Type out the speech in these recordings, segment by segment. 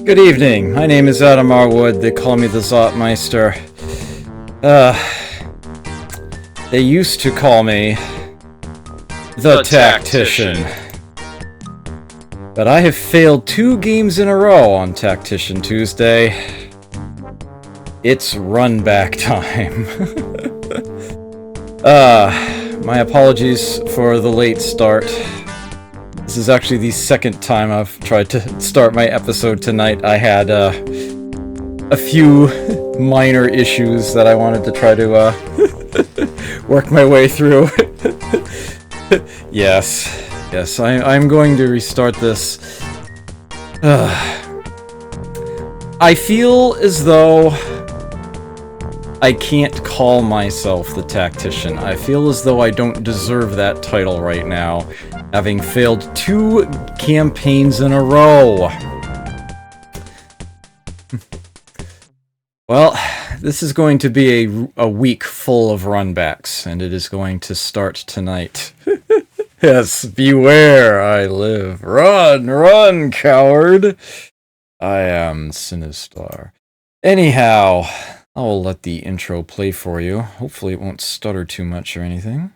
Good evening. My name is Adam Marwood. They call me the Zotmeister. They used to call me the Tactician. But I have failed 2 games in a row on Tactician Tuesday. It's run back time. My apologies for the late start. This is actually the second time I've tried to start my episode tonight. I had a few minor issues that I wanted to try to work my way through. Yes, I'm going to restart this. I feel as though I can't call myself the Tactician. I feel as though I don't deserve that title right now, having failed 2 campaigns in a row. Well, this is going to be a week full of runbacks, and it is going to start tonight. Yes, beware, I live. Run, coward! I am Sinistar. Anyhow, I'll let the intro play for you. Hopefully it won't stutter too much or anything.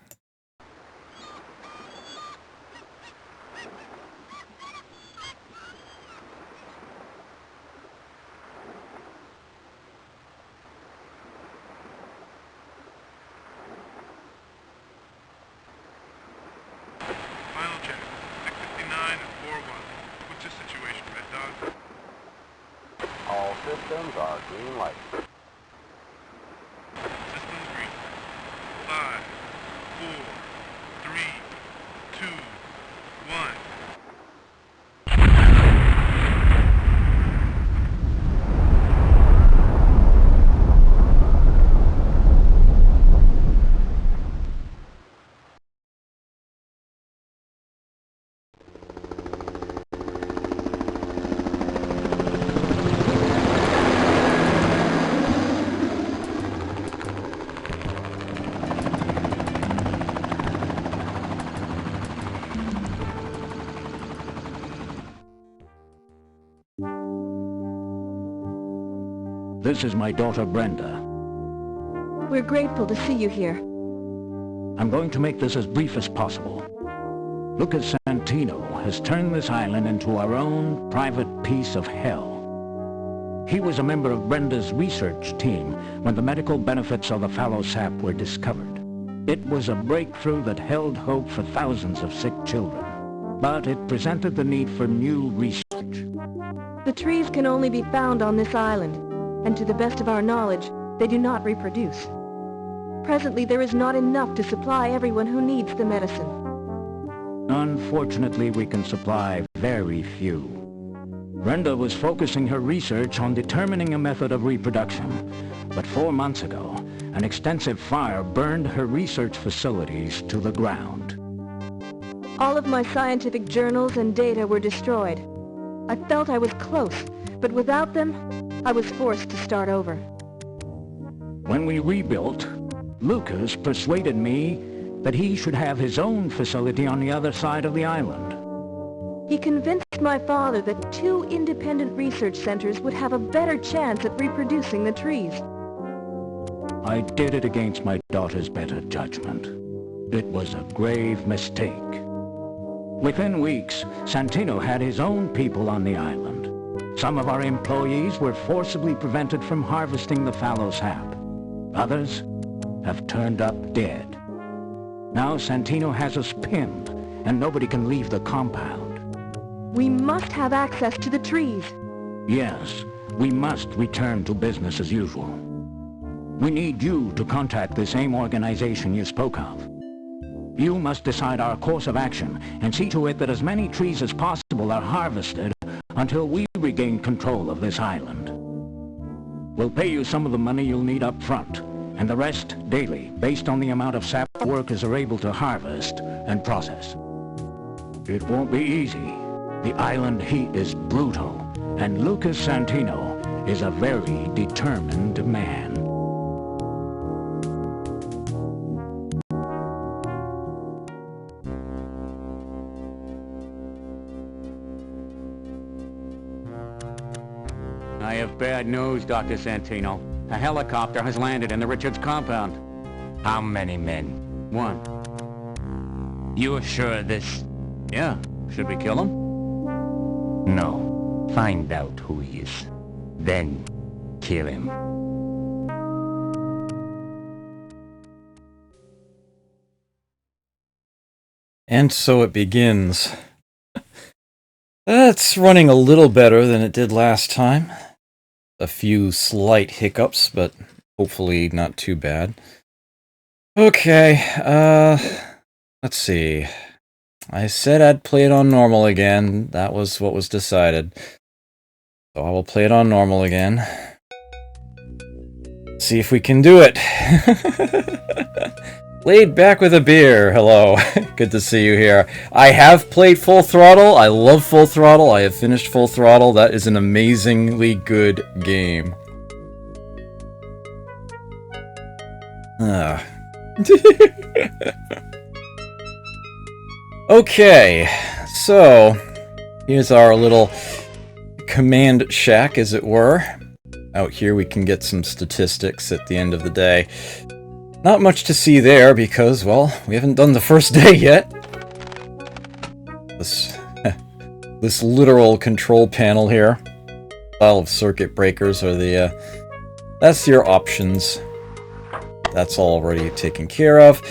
Systems are green light. Systems green. 5, 4, 3, 2, 1. This is my daughter, Brenda. We're grateful to see you here. I'm going to make this as brief as possible. Lucas Santino has turned this island into our own private piece of hell. He was a member of Brenda's research team when the medical benefits of the fallow sap were discovered. It was a breakthrough that held hope for thousands of sick children, but it presented the need for new research. The trees can only be found on this island, and to the best of our knowledge, they do not reproduce. Presently, there is not enough to supply everyone who needs the medicine. Unfortunately, we can supply very few. Brenda was focusing her research on determining a method of reproduction, but 4 months ago, an extensive fire burned her research facilities to the ground. All of my scientific journals and data were destroyed. I felt I was close, but without them, I was forced to start over. When we rebuilt, Lucas persuaded me that he should have his own facility on the other side of the island. He convinced my father that 2 independent research centers would have a better chance at reproducing the trees. I did it against my daughter's better judgment. It was a grave mistake. Within weeks, Santino had his own people on the island. Some of our employees were forcibly prevented from harvesting the fallow sap. Others have turned up dead. Now Santino has us pinned, and nobody can leave the compound. We must have access to the trees. Yes, we must return to business as usual. We need you to contact the same organization you spoke of. You must decide our course of action and see to it that as many trees as possible are harvested until we regain control of this island. We'll pay you some of the money you'll need up front, and the rest daily, based on the amount of sap workers are able to harvest and process. It won't be easy. The island heat is brutal, and Lucas Santino is a very determined man. bad news, Dr. Santino. A helicopter has landed in the Richards compound. How many men? One. You're sure this... Yeah. Should we kill him? No. Find out who he is. Then, kill him. And so it begins. That's running a little better than it did last time. A few slight hiccups, but hopefully not too bad. Okay, let's see. I said I'd play it on normal again. That was what was decided. So I will play it on normal again. See if we can do it. Laid back with a beer. Hello. Good to see you here. I have played Full Throttle. I love Full Throttle. I have finished Full Throttle. That is an amazingly good game. Okay, so here's our little command shack, as it were. Out here we can get some statistics at the end of the day. Not much to see there because, well, we haven't done the first day yet. This literal control panel here. Style of circuit breakers are the, that's your options. That's already taken care of.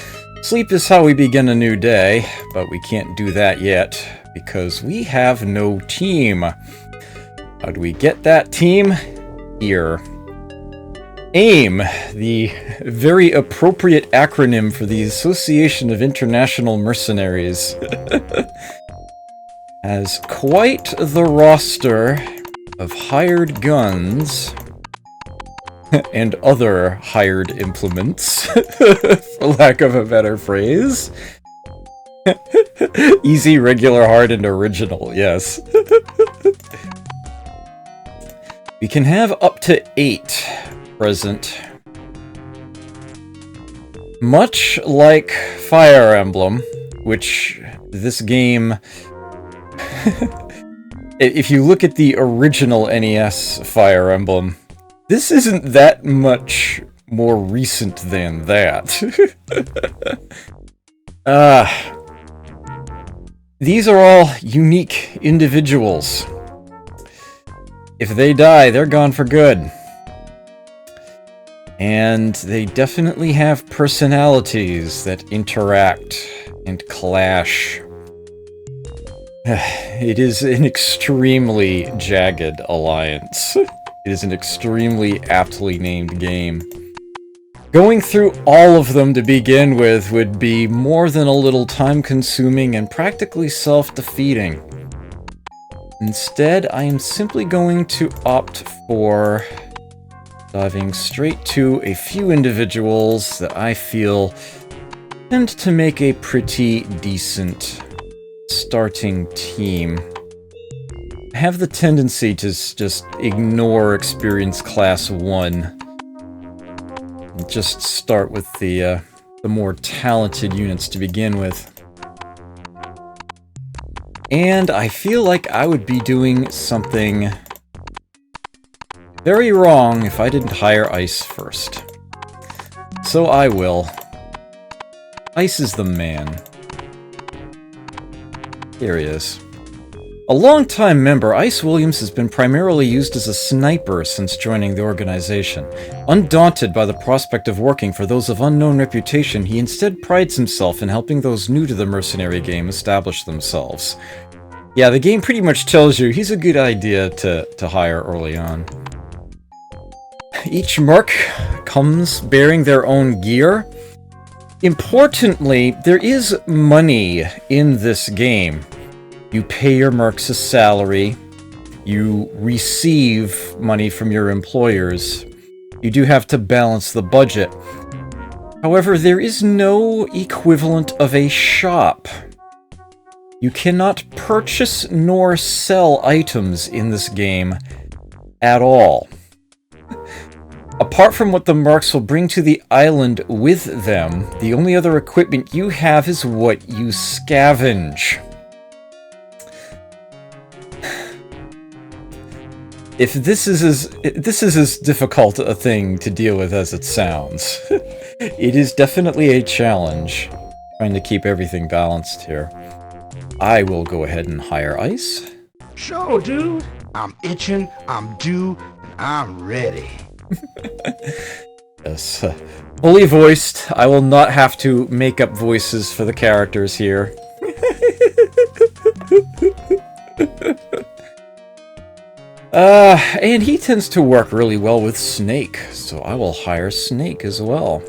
Sleep is how we begin a new day, but we can't do that yet because we have no team. How do we get that team? Here. AIM, the very appropriate acronym for the Association of International Mercenaries, has quite the roster of hired guns and other hired implements, for lack of a better phrase. Easy, regular, hard, and original, yes. We can have up to 8 present. Much like Fire Emblem, which this game... if you look at the original NES Fire Emblem, this isn't that much more recent than that. These are all unique individuals. If they die, they're gone for good. And they definitely have personalities that interact and clash. It is an extremely Jagged Alliance. It is an extremely aptly named game. Going through all of them to begin with would be more than a little time-consuming and practically self-defeating. Instead, I am simply going to opt for diving straight to a few individuals that I feel tend to make a pretty decent starting team. I have the tendency to just ignore experience class 1. Just start with the more talented units to begin with. And I feel like I would be doing something very wrong if I didn't hire Ice first. So I will. Ice is the man. Here he is. A long-time member, Ice Williams has been primarily used as a sniper since joining the organization. Undaunted by the prospect of working for those of unknown reputation, he instead prides himself in helping those new to the mercenary game establish themselves. Yeah, the game pretty much tells you he's a good idea to hire early on. Each merc comes bearing their own gear. Importantly, there is money in this game. You pay your mercs a salary. You receive money from your employers. You do have to balance the budget. However, there is no equivalent of a shop. You cannot purchase nor sell items in this game at all. Apart from what the mercs will bring to the island with them, the only other equipment you have is what you scavenge. If this is as difficult a thing to deal with as it sounds, it is definitely a challenge trying to keep everything balanced here. I will go ahead and hire ice. Sure, dude. I'm itching, I'm due, and I'm ready. Yes, fully voiced. I will not have to make up voices for the characters here. And he tends to work really well with Snake, so I will hire Snake as well.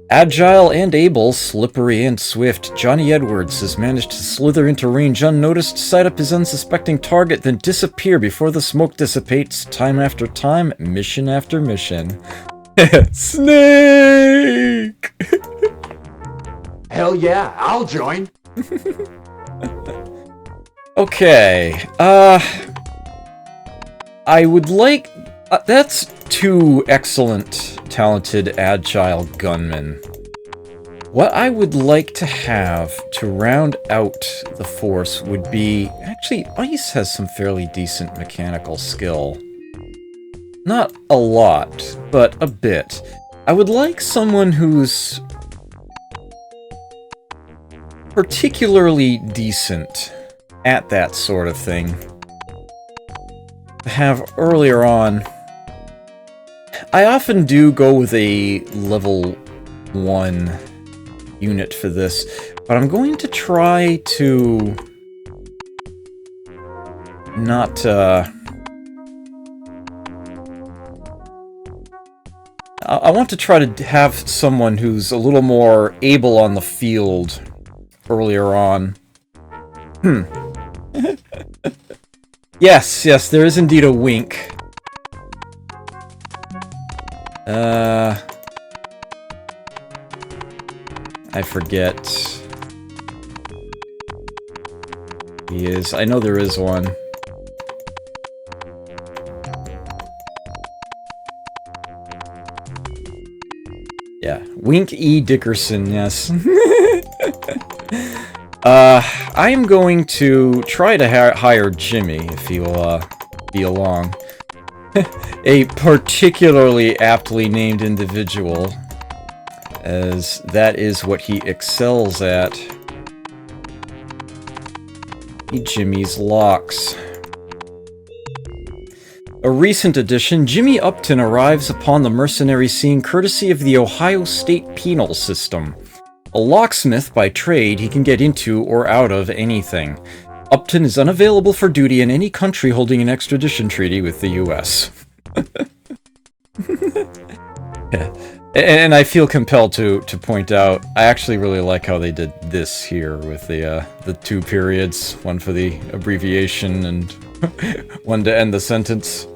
Agile and able, slippery and swift, Johnny Edwards has managed to slither into range unnoticed, sight up his unsuspecting target, then disappear before the smoke dissipates, time after time, mission after mission. Snake! Hell yeah, I'll join. Okay, I would like... that's 2 excellent, talented, agile gunmen. What I would like to have to round out the force would be... Actually, Ice has some fairly decent mechanical skill. Not a lot, but a bit. I would like someone who's particularly decent at that sort of thing to have earlier on. I often do go with a level 1 unit for this, but I'm going to try to not, I want to try to have someone who's a little more able on the field earlier on. Yes, there is indeed a wink. I forget. He is. I know there is one. Yeah, Wink E. Dickerson, yes. I am going to try to hire Jimmy, if he'll, be along. A particularly aptly named individual, as that is what he excels at. Jimmy's Locks. A recent addition, Jimmy Upton arrives upon the mercenary scene courtesy of the Ohio State Penal System. A locksmith by trade, he can get into or out of anything. Upton is unavailable for duty in any country holding an extradition treaty with the U.S. Yeah. And I feel compelled to point out, I actually really like how they did this here with the 2 periods, one for the abbreviation and one to end the sentence.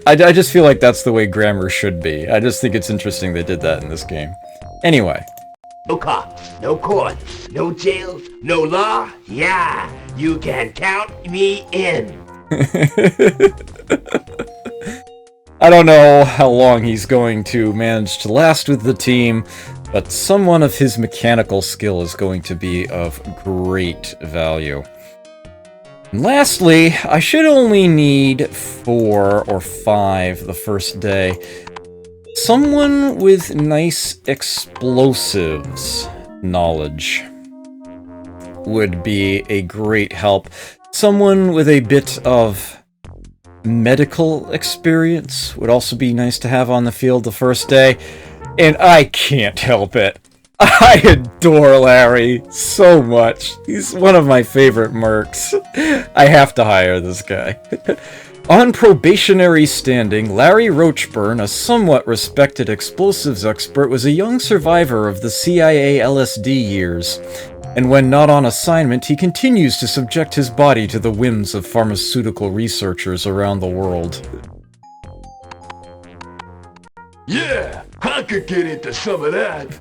I just feel like that's the way grammar should be. I just think it's interesting they did that in this game. Anyway. No cops, no courts, no jails, no law. Yeah, you can count me in. I don't know how long he's going to manage to last with the team, but someone of his mechanical skill is going to be of great value. And lastly, I should only need 4 or 5 the first day. Someone with nice explosives knowledge would be a great help. Someone with a bit of medical experience would also be nice to have on the field the first day. And I can't help it. I adore Larry so much. He's one of my favorite mercs. I have to hire this guy. On probationary standing, Larry Roachburn, a somewhat respected explosives expert, was a young survivor of the CIA LSD years. And when not on assignment, he continues to subject his body to the whims of pharmaceutical researchers around the world. Yeah, I could get into some of that.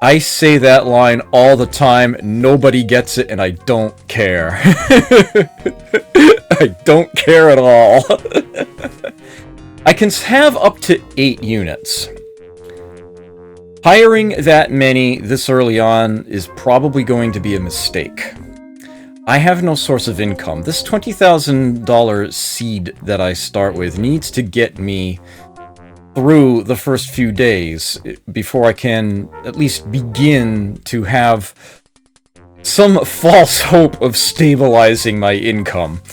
I say that line all the time, nobody gets it, and I don't care. I don't care at all. I can have up to 8 units. Hiring that many this early on is probably going to be a mistake. I have no source of income. This $20,000 seed that I start with needs to get me through the first few days before I can at least begin to have some false hope of stabilizing my income.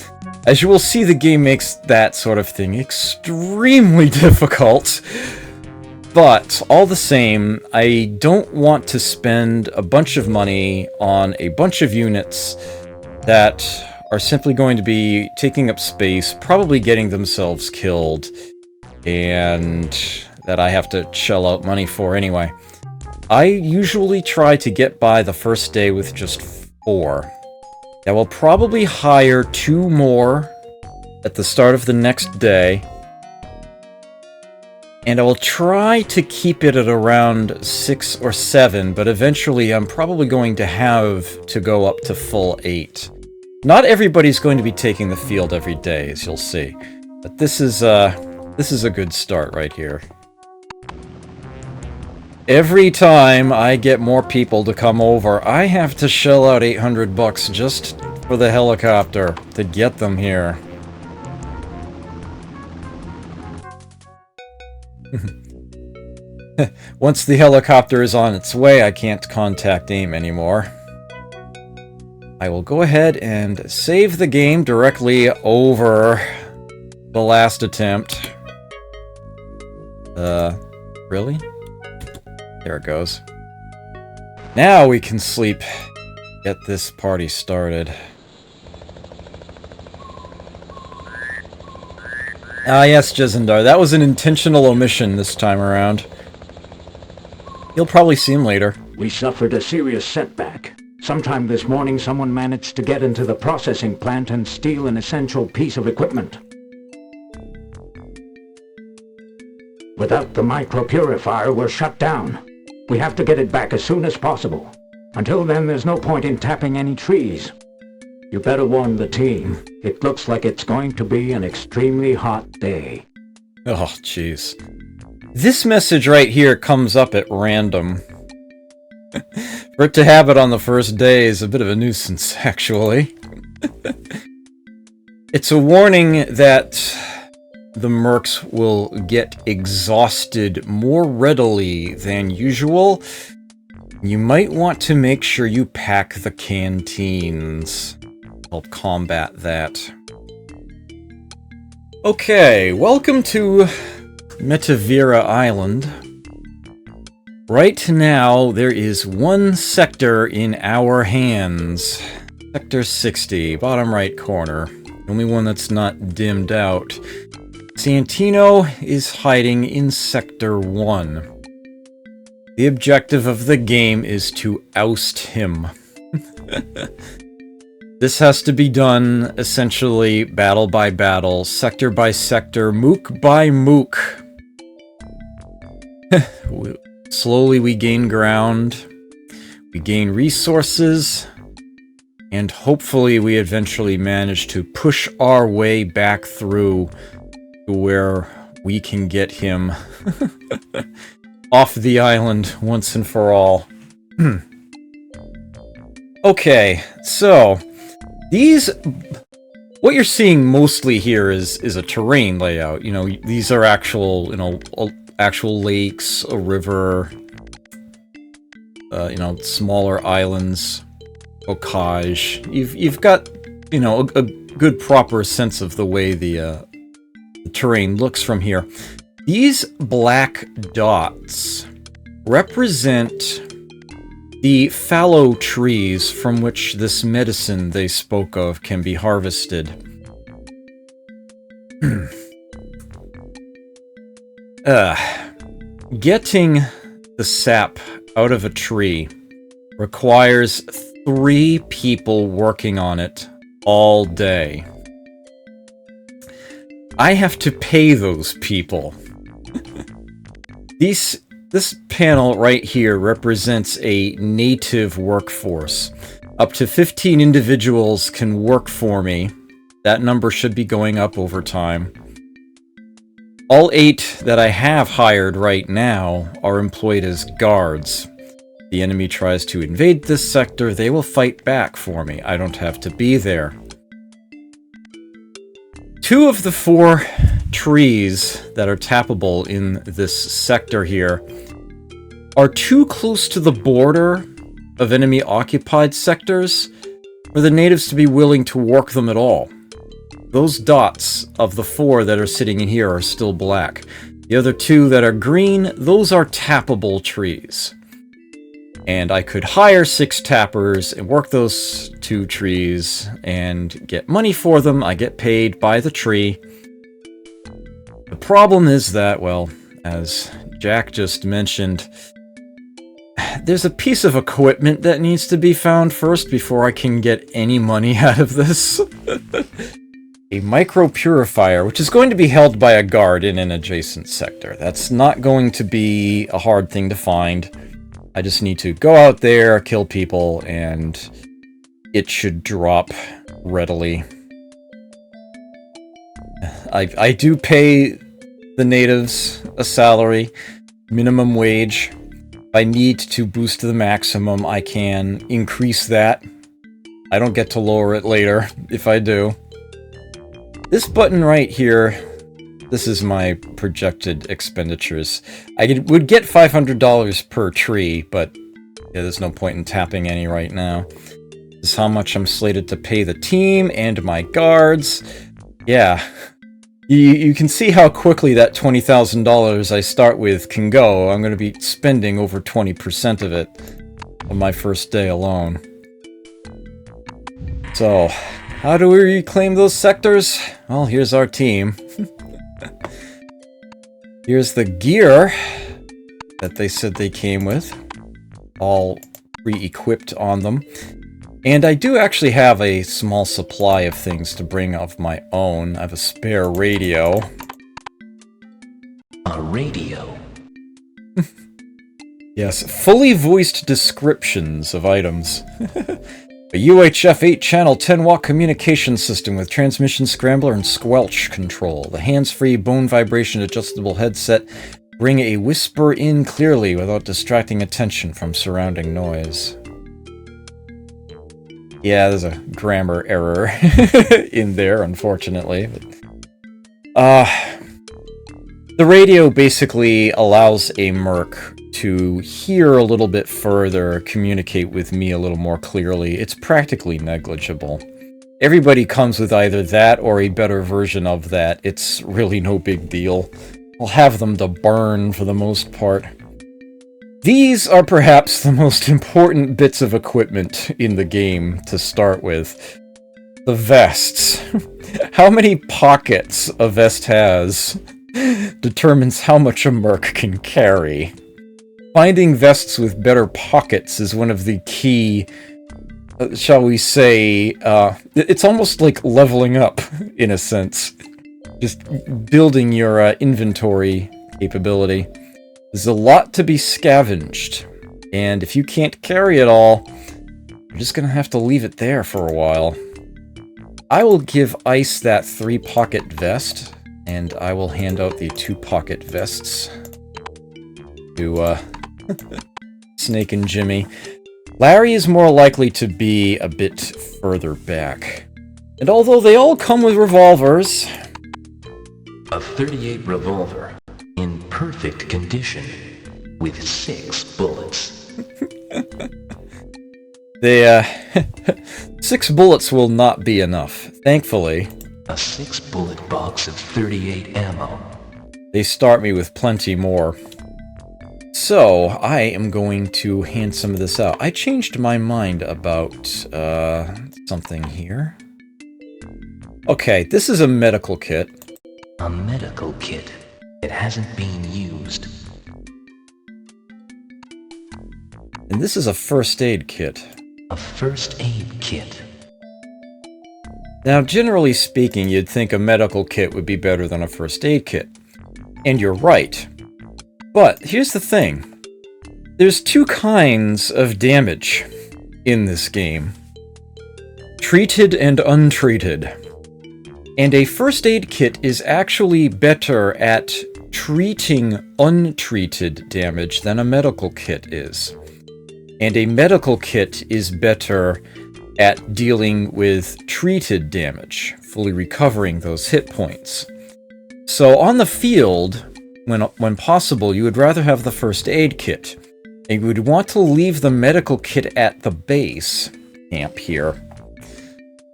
As you will see, the game makes that sort of thing extremely difficult. But, all the same, I don't want to spend a bunch of money on a bunch of units that are simply going to be taking up space, probably getting themselves killed, and that I have to shell out money for anyway. I usually try to get by the first day with just 4. I will probably hire 2 more at the start of the next day, and I will try to keep it at around 6 or 7, but eventually I'm probably going to have to go up to full 8. Not everybody's going to be taking the field every day, as you'll see, but this is a good start right here. Every time I get more people to come over, I have to shell out $800 just for the helicopter to get them here. Once the helicopter is on its way, I can't contact AIM anymore. I will go ahead and save the game directly over the last attempt. Really? There it goes. Now we can sleep. Get this party started. Ah yes, Jezendar, that was an intentional omission this time around. You'll probably see him later. We suffered a serious setback. Sometime this morning, someone managed to get into the processing plant and steal an essential piece of equipment. Without the micropurifier, we're shut down. We have to get it back as soon as possible. Until then, there's no point in tapping any trees. You better warn the team. It looks like it's going to be an extremely hot day. Oh, jeez. This message right here comes up at random. For it to have it on the first day is a bit of a nuisance, actually. It's a warning that the mercs will get exhausted more readily than usual. You might want to make sure you pack the canteens. Help combat that. Okay, welcome to Metavira Island. Right now, there is one sector in our hands. Sector 60, bottom right corner. The only one that's not dimmed out. Santino is hiding in Sector 1. The objective of the game is to oust him. This has to be done, essentially, battle by battle, sector by sector, mook by mook. Slowly we gain ground, we gain resources, and hopefully we eventually manage to push our way back through to where we can get him off the island once and for all. Okay, so what you're seeing mostly here is a terrain layout. You know, these are actual, actual lakes, a river, smaller islands, bocage. You've got, a good proper sense of the way the terrain looks from here. These black dots represent the fallow trees from which this medicine they spoke of can be harvested. Getting the sap out of a tree requires 3 people working on it all day. I have to pay those people. This panel right here represents a native workforce. Up to 15 individuals can work for me. That number should be going up over time. All 8 that I have hired right now are employed as guards. the enemy tries to invade this sector, they will fight back for me. I don't have to be there. 2 of the 4 trees that are tappable in this sector here are too close to the border of enemy-occupied sectors for the natives to be willing to work them at all. Those dots of the 4 that are sitting in here are still black. The other 2 that are green, those are tappable trees. And I could hire 6 tappers and work those 2 trees and get money for them. I get paid by the tree. The problem is that, well, as Jack just mentioned, there's a piece of equipment that needs to be found first before I can get any money out of this. A micro purifier, which is going to be held by a guard in an adjacent sector. That's not going to be a hard thing to find. I just need to go out there, kill people, and it should drop readily. I do pay the natives a salary, minimum wage. If I need to boost the maximum, I can increase that. I don't get to lower it later, if I do. This button right here, this is my projected expenditures. I would get $500 per tree, but yeah, there's no point in tapping any right now. This is how much I'm slated to pay the team and my guards. Yeah, you can see how quickly that $20,000 I start with can go. I'm going to be spending over 20% of it on my first day alone. So, how do we reclaim those sectors? Well, here's our team. Here's the gear that they said they came with, all pre-equipped on them. And I do actually have a small supply of things to bring of my own. I have a spare radio. A radio? Yes, fully voiced descriptions of items. A UHF 8-channel 10-watt communication system with transmission scrambler and squelch control. The hands-free bone vibration adjustable headset bring a whisper in clearly without distracting attention from surrounding noise. Yeah, there's a grammar error in there, unfortunately. But, the radio basically allows a merc to hear a little bit further, communicate with me a little more clearly. It's practically negligible. Everybody comes with either that or a better version of that. It's really no big deal. I'll have them to burn for the most part. These are perhaps the most important bits of equipment in the game to start with. The vests. How many pockets a vest has determines how much a merc can carry. Finding vests with better pockets is one of the key, shall we say, it's almost like leveling up, in a sense. Just building your inventory capability. There's a lot to be scavenged, and if you can't carry it all, you're just gonna have to leave it there for a while. I will give Ice that 3-pocket vest, and I will hand out the 2-pocket vests to Snake and Jimmy. Larry is more likely to be a bit further back. And although they all come with revolvers... A .38 revolver, in perfect condition, with 6 bullets. They, 6 bullets will not be enough, thankfully. A 6-bullet box of .38 ammo. They start me with plenty more. So, I am going to hand some of this out. I changed my mind about, something here. Okay, this is a medical kit. A medical kit. It hasn't been used. And this is a first aid kit. A first aid kit. Now, generally speaking, you'd think a medical kit would be better than a first aid kit. And you're right. But here's the thing. There's 2 kinds of damage in this game. Treated and untreated. And a first aid kit is actually better at treating untreated damage than a medical kit is. And a medical kit is better at dealing with treated damage, fully recovering those hit points. So on the field, when possible, you would rather have the first aid kit. And you would want to leave the medical kit at the base camp here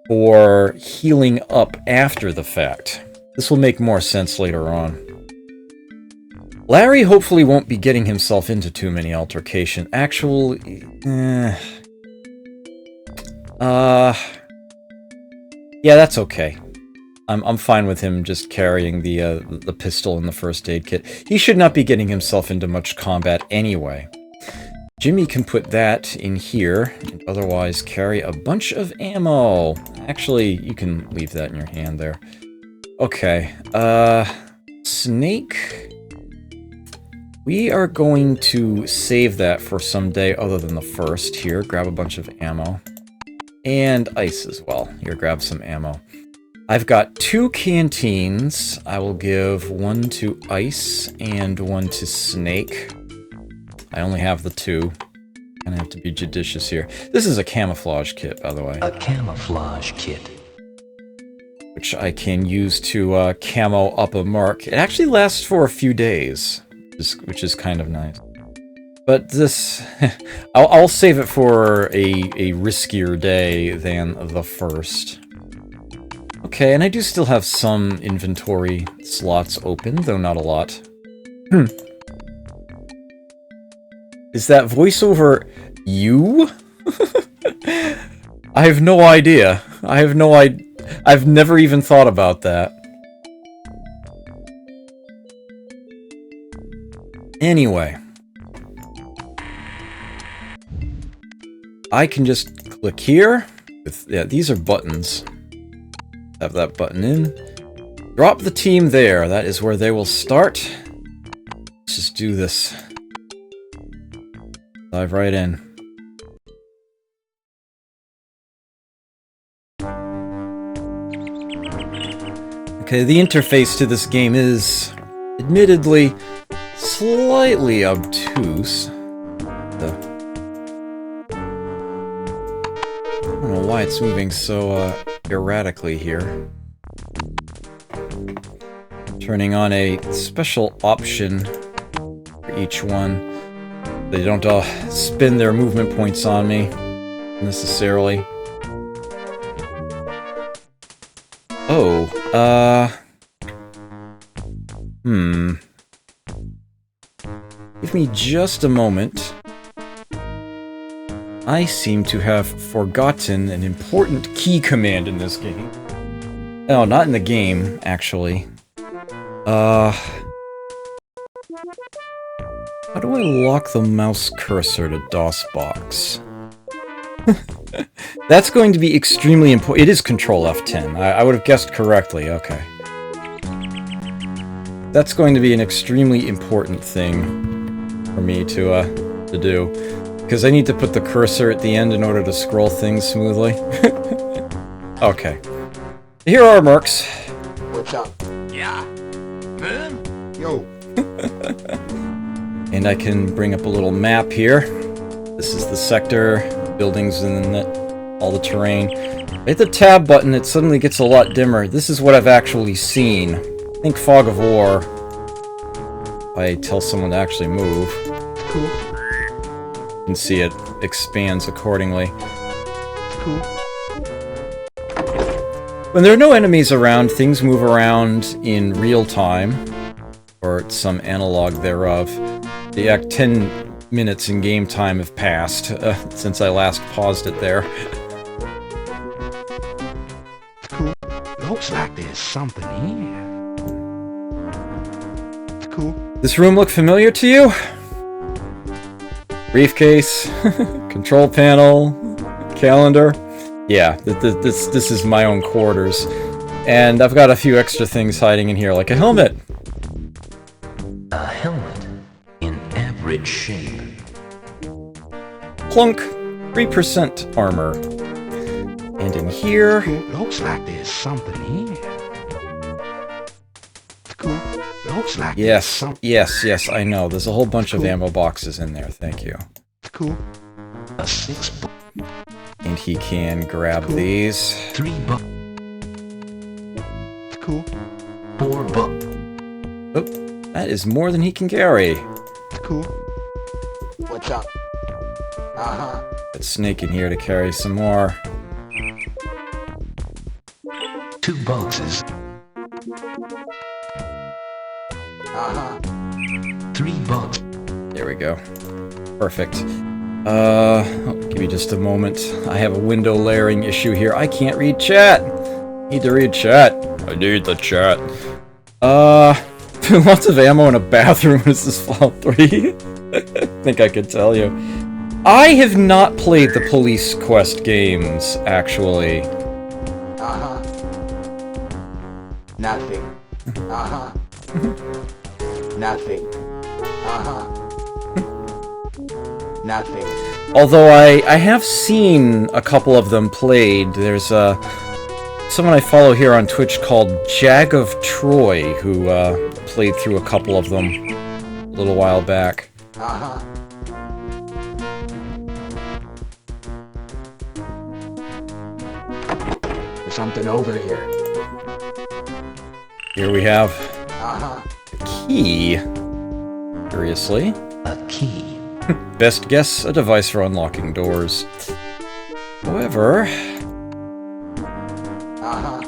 for healing up after the fact. This will make more sense later on. Larry hopefully won't be getting himself into too many altercations. Actually, yeah, that's okay. I'm fine with him just carrying the pistol and the first aid kit. He should not be getting himself into much combat anyway. Jimmy can put that in here, and otherwise carry a bunch of ammo. Actually, you can leave that in your hand there. Okay, Snake. We are going to save that for some day other than the first. Here, grab a bunch of ammo. And ice as well. Here, grab some ammo. I've got 2 canteens. I will give one to Ice and one to Snake. I only have the 2. Gonna have to be judicious here. This is a camouflage kit, by the way. A camouflage kit. Which I can use to camo up a mark. It actually lasts for a few days, which is kind of nice. But this... I'll save it for a riskier day than the first. Okay, and I do still have some inventory slots open, though not a lot. Is that voiceover you? I have no idea. I've never even thought about that. Anyway. I can just click here. Yeah, these are buttons. Have that button in. Drop the team there. That is where they will start. Let's just do this. Dive right in. Okay, the interface to this game is admittedly slightly obtuse. I don't know why it's moving so erratically here. Turning on a special option for each one. They don't spin their movement points on me necessarily. Oh, Give me just a moment. I seem to have forgotten an important key command in this game. Oh, not in the game, actually. How do I lock the mouse cursor to DOSBox? That's going to be extremely important. It is Control F10. I would have guessed correctly. Okay. That's going to be an extremely important thing for me to do. Because I need to put the cursor at the end in order to scroll things smoothly. Okay. Here are our mercs. What's up? Yeah. Yo. And I can bring up a little map here. This is the sector, buildings, and then all the terrain. Hit the tab button, it suddenly gets a lot dimmer. This is what I've actually seen. I think Fog of War. If I tell someone to actually move. Cool. You can see it expands accordingly. Cool. When there are no enemies around, things move around in real time. Or some analog thereof. The 10 minutes in game time have passed since I last paused it there. It's cool. Looks like there's something here. It's cool. This room look familiar to you? Briefcase, control panel, calendar. Yeah, this is my own quarters. And I've got a few extra things hiding in here, like a helmet. A helmet in average shape. Clunk, 3% armor. And in here... Looks like there's something here. It's cool. Looks like there's Yes, yes, I know. There's a whole bunch of ammo boxes in there, thank you. It's cool. A 6 bucks. And he can grab these. 3 bucks. Cool. 4 bucks. Oh, that is more than he can carry. Cool. What's up? Uh-huh. Got Snake in here to carry some more. 2 boxes. Uh-huh. 3 bucks. There we go. Perfect. Give me just a moment. I have a window layering issue here. I can't read chat. Need to read chat. I need the chat. Lots of ammo in a bathroom. Is this Fallout 3? I think I could tell you. I have not played the Police Quest games, actually. Uh-huh. Nothing. Uh-huh. Nothing. Uh-huh. Nothing. Although I have seen a couple of them played. There's someone I follow here on Twitch called Jag of Troy who played through a couple of them a little while back. Uh-huh. There's something over here. Here we have Uh-huh. a key. Curiously. A key. Best guess, a device for unlocking doors. However... Uh-huh.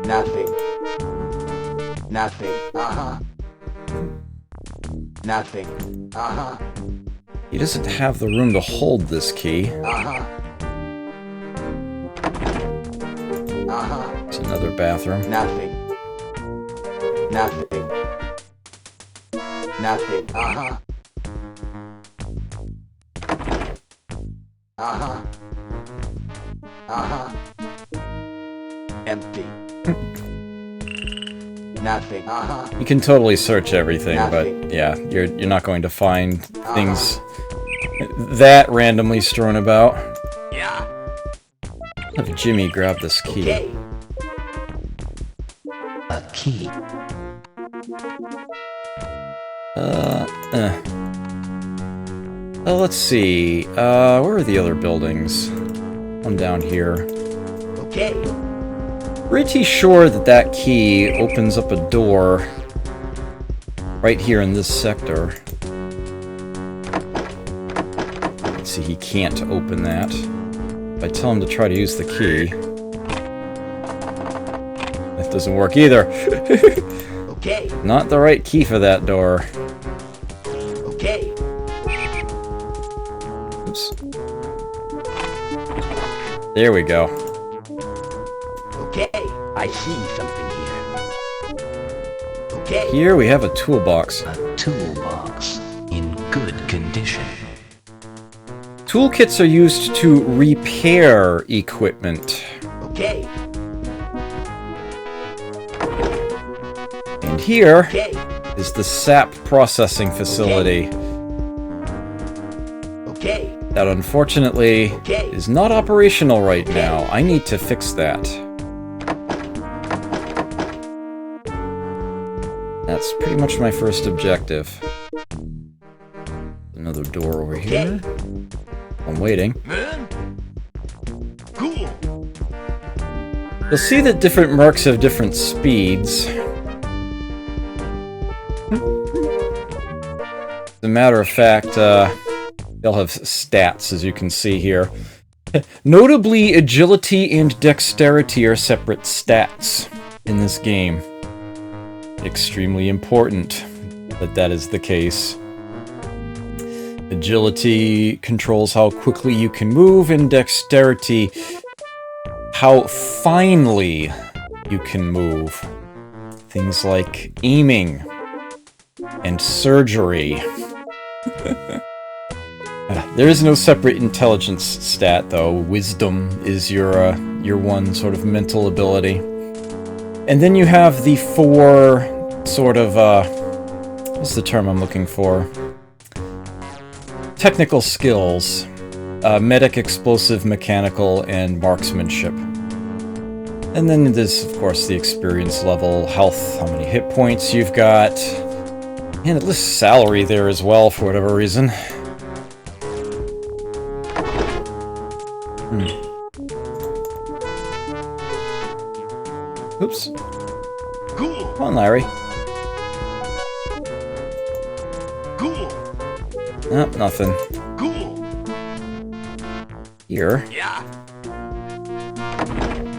Nothing. Nothing. Uh-huh. Nothing. Uh-huh. he doesn't have the room to hold this key. Uh-huh. Uh-huh. It's another bathroom. Nothing. Nothing. Nothing. Uh-huh. Uh-huh. Uh-huh. Empty. Nothing. Uh-huh. You can totally search everything, Nothing. but yeah, you're not going to find things that randomly strewn about. Yeah. Have Jimmy grab this key. Okay. A key. Let's see. Where are the other buildings? One down here. Okay. Pretty sure that that key opens up a door right here in this sector. Let's see, he can't open that. If I tell him to try to use the key, that doesn't work either. Okay. Not the right key for that door. Okay. Oops. There we go. Okay. I see something here. Okay. Here we have a toolbox. A toolbox. In good condition. Toolkits are used to repair equipment. Okay. And here Okay. is the sap processing facility Okay. that unfortunately Okay. is not operational right now. I need to fix that. That's pretty much my first objective. Another door over here. I'm waiting. Man? Cool. You'll see that different mercs have different speeds. As a matter of fact, they'll have stats, as you can see here. Notably, agility and dexterity are separate stats in this game. Extremely important that that is the case. Agility controls how quickly you can move, and dexterity how finely you can move. Things like aiming and surgery. There is no separate intelligence stat, though. Wisdom is your one sort of mental ability. And then you have the four sort of, what's the term I'm looking for? Technical skills. Medic, explosive, mechanical, and marksmanship. And then there's, of course, the experience level, health, how many hit points you've got. And it lists salary there as well, for whatever reason. Oops. Cool. Come on, Larry. Cool. Nope, nothing. Cool. Here. Yeah.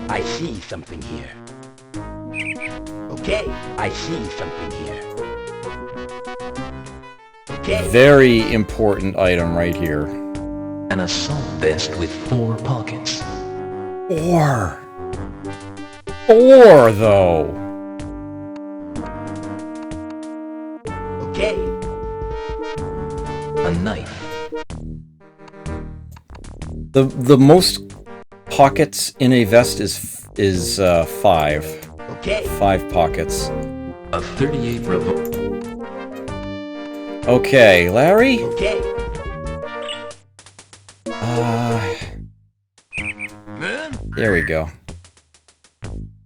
I see something here. Okay, I see something here. Okay. Very important item right here. An assault vest with 4 pockets. Ore! Ore, though! Okay. A knife. The most pockets in a vest is 5. Okay. 5 pockets. A 38 revolver. Okay, Larry? Okay. There we go.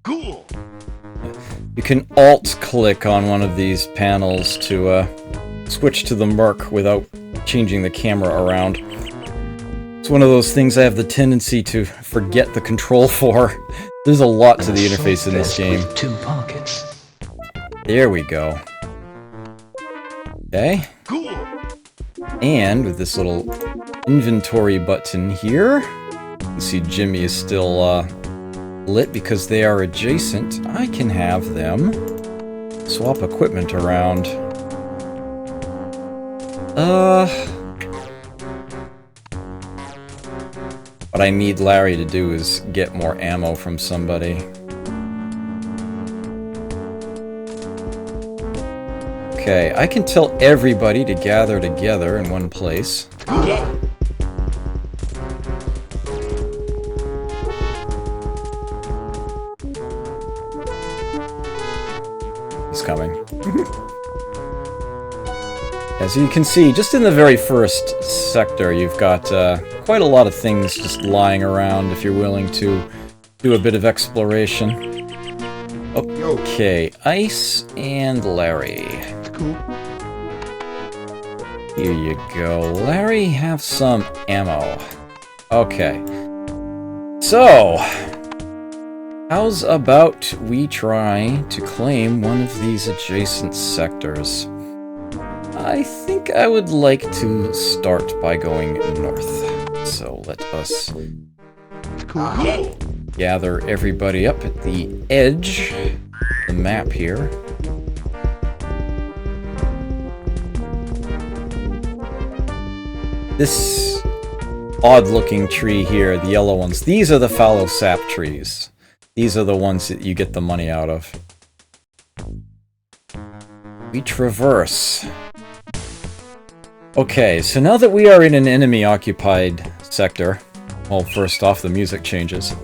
Cool. You can alt-click on one of these panels to switch to the Merc without changing the camera around. It's one of those things I have the tendency to forget the control for. There's a lot to the interface in this game. With 2 pockets. There we go. Okay. Cool. And with this little inventory button here, you can see Jimmy is still lit because they are adjacent. I can have them swap equipment around. What I need Larry to do is get more ammo from somebody. Okay, I can tell everybody to gather together in one place. Okay. He's coming. As you can see, just in the very first sector, you've got quite a lot of things just lying around if you're willing to do a bit of exploration. Okay, Ice and Larry. Cool. Here you go. Larry, have some ammo. Okay. So, how's about we try to claim one of these adjacent sectors? I think I would like to start by going north. So let us Okay. gather everybody up at the edge of the map here. This odd-looking tree here, the yellow ones, these are the fallow sap trees. These are the ones that you get the money out of. We traverse. Okay, so now that we are in an enemy-occupied sector, well, first off, the music changes.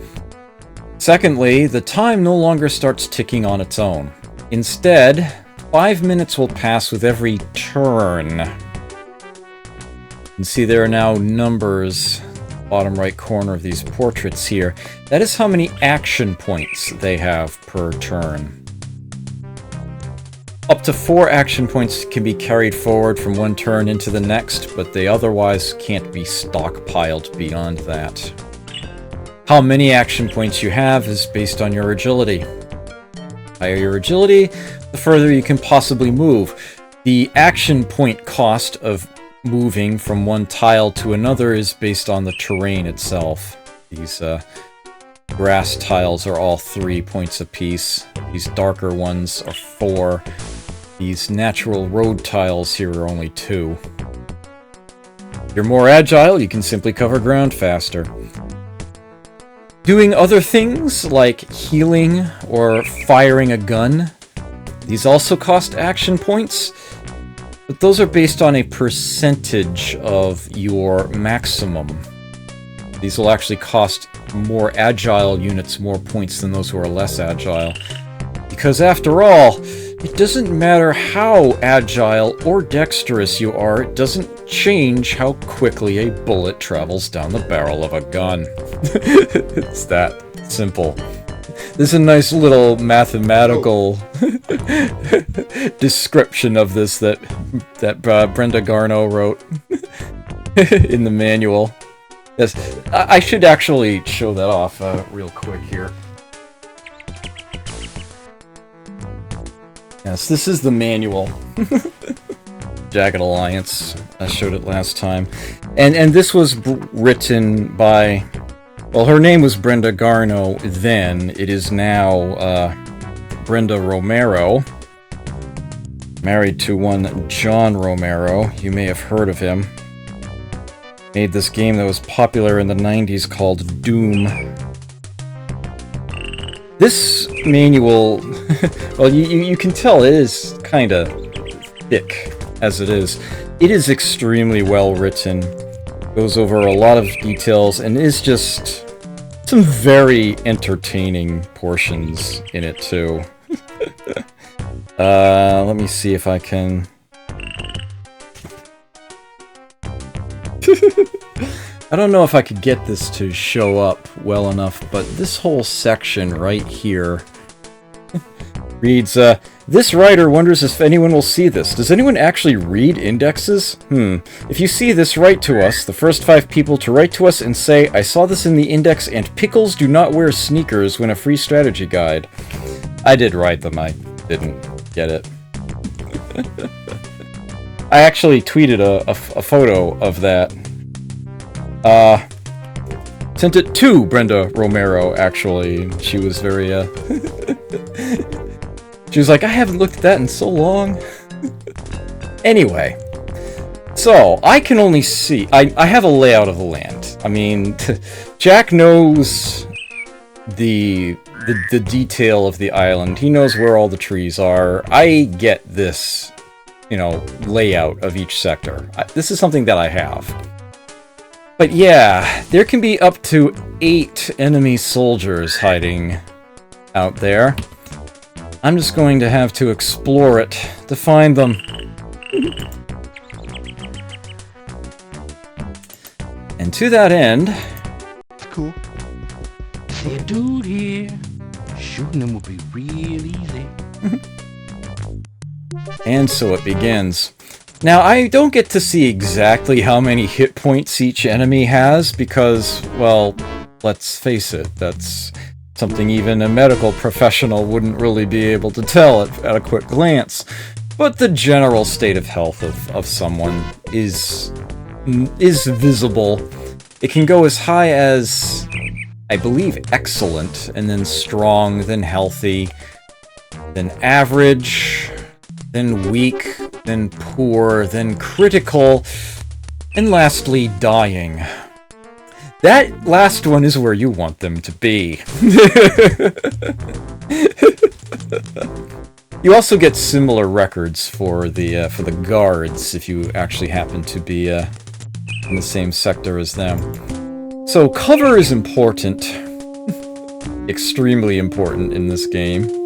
Secondly, the time no longer starts ticking on its own. Instead, 5 minutes will pass with every turn. You can see there are now numbers, bottom right corner of these portraits here. That is how many action points they have per turn. Up to 4 action points can be carried forward from one turn into the next, but they otherwise can't be stockpiled beyond that. How many action points you have is based on your agility. The higher your agility, the further you can possibly move. The action point cost of moving from one tile to another is based on the terrain itself. These grass tiles are all 3 points apiece. These darker ones are 4. These natural road tiles here are only 2. If you're more agile, you can simply cover ground faster. Doing other things like healing or firing a gun, these also cost action points, but those are based on a percentage of your maximum. These will actually cost more agile units more points than those who are less agile. Because after all, it doesn't matter how agile or dexterous you are, it doesn't change how quickly a bullet travels down the barrel of a gun. It's that simple. There's a nice little mathematical description of this that Brenda Garno wrote in the manual. Yes, I should actually show that off real quick here. Yes, this is the manual. Jagged Alliance. I showed it last time. And this was written by... Well, her name was Brenda Garno then. It is now Brenda Romero. Married to one John Romero. You may have heard of him. Made this game that was popular in the 90s called Doom. This manual... well, you can tell it is kind of thick as it is. It is extremely well written. Goes over a lot of details and is just some very entertaining portions in it too. Let me see if I can... I don't know if I could get this to show up well enough, but this whole section right here reads, this writer wonders if anyone will see this. Does anyone actually read indexes? If you see this, write to us. The first 5 people to write to us and say, I saw this in the index and pickles do not wear sneakers win a free strategy guide. I did write them, I didn't get it. I actually tweeted a photo of that. Sent it to Brenda Romero, actually. She was very, she was like, I haven't looked at that in so long. Anyway. So, I can only see... I have a layout of the land. I mean, Jack knows the detail of the island. He knows where all the trees are. I get this, you know, layout of each sector. This is something that I have. But yeah, there can be up to 8 enemy soldiers hiding out there. I'm just going to have to explore it to find them. And to that end... Cool. See a dude here. Shooting him will be real easy. And so it begins. Now, I don't get to see exactly how many hit points each enemy has, because, well, let's face it, that's something even a medical professional wouldn't really be able to tell at a quick glance. But the general state of health of someone is visible. It can go as high as, I believe, excellent, and then strong, then healthy, then average, then weak, then poor, then critical, and lastly, dying. That last one is where you want them to be. You also get similar records for the guards if you actually happen to be in the same sector as them. So cover is important, extremely important in this game.